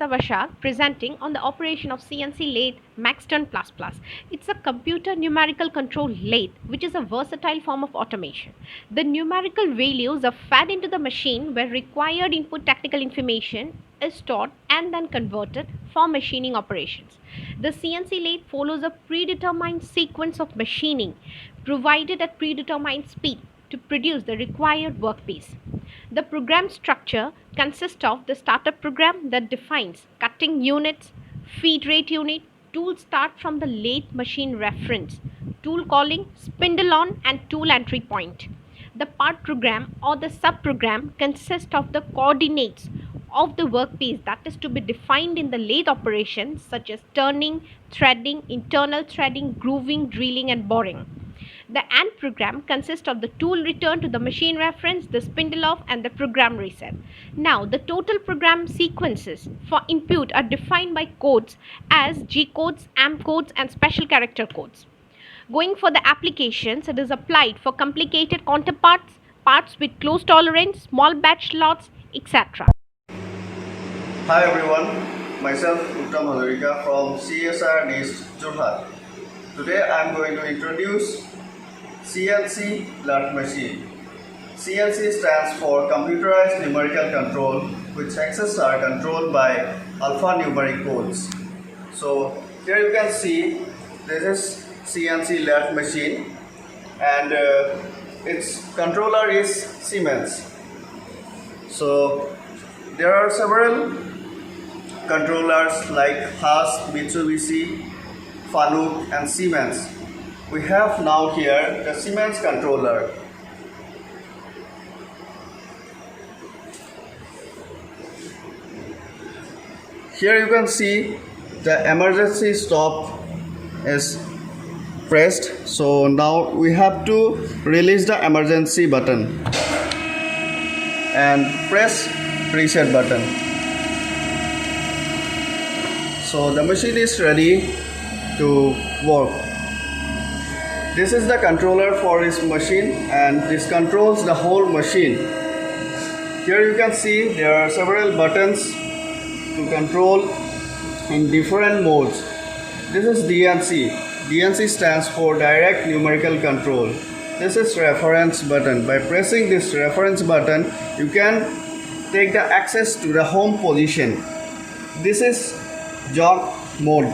Shweta Vashak presenting on the operation of CNC lathe Maxton++. It's a computer numerical control lathe which is a versatile form of automation. The numerical values are fed into the machine where required input technical information is stored and then converted for machining operations. The CNC lathe follows a predetermined sequence of machining provided at predetermined speed to produce the required workpiece. The program structure consists of the startup program that defines cutting units, feed rate unit, tool start from the lathe machine reference, tool calling, spindle on, and tool entry point. The part program or the subprogram consists of the coordinates of the workpiece that is to be defined in the lathe operations such as turning, threading, internal threading, grooving, drilling, and boring. The AND program consists of the tool return to the machine reference, the spindle off, and the program reset. Now, the total program sequences for input are defined by codes as G codes, AMP codes, and special character codes. Going for the applications, it is applied for complicated counterparts, parts with close tolerance, small batch lots, etc. Hi everyone, myself Uttam Hazarika from CSR East Jorhat. Today I am going to introduce CNC lathe machine. CNC stands for Computerized Numerical Control, which axes are controlled by alphanumeric codes. So here you can see this is CNC lathe machine and its controller is Siemens. So there are several controllers like Haas, Mitsubishi, Fanuc and Siemens. We have now here the Siemens controller. Here you can see the emergency stop is pressed. So now we have to release the emergency button and press reset button. So the machine is ready to work. This is the controller for this machine and this controls the whole machine. Here you can see there are several buttons to control in different modes. This is DNC. DNC stands for Direct Numerical Control. This is reference button. By pressing this reference button, you can take the access to the home position. This is jog mode.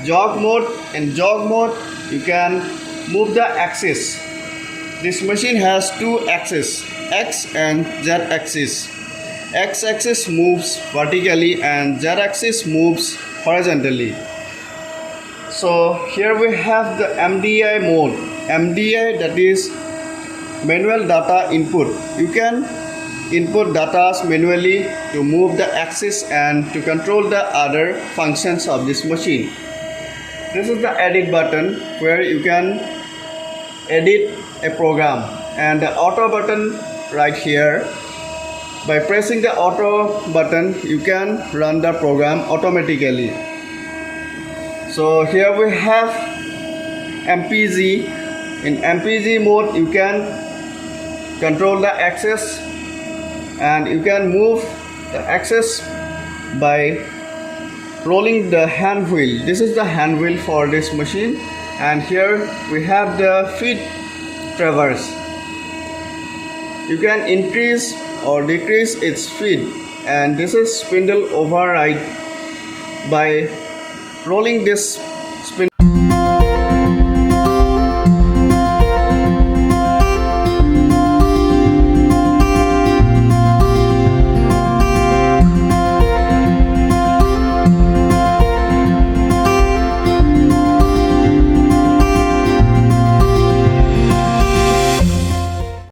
Jog mode. In jog mode, you can move the axis. This machine has two axes, X and Z axis. X axis moves vertically and Z axis moves horizontally. So here we have the MDI mode. MDI, that is manual data input. You can input data manually to move the axis and to control the other functions of this machine. This is the edit button where you can edit a program, and the auto button right here. By pressing the auto button, you can run the program automatically. So here we have MPG. In MPG mode, you can control the axis and you can move the axis by rolling the hand wheel. This is the hand wheel for this machine, and here we have the feed traverse. You can increase or decrease its feed, and this is spindle override. By rolling this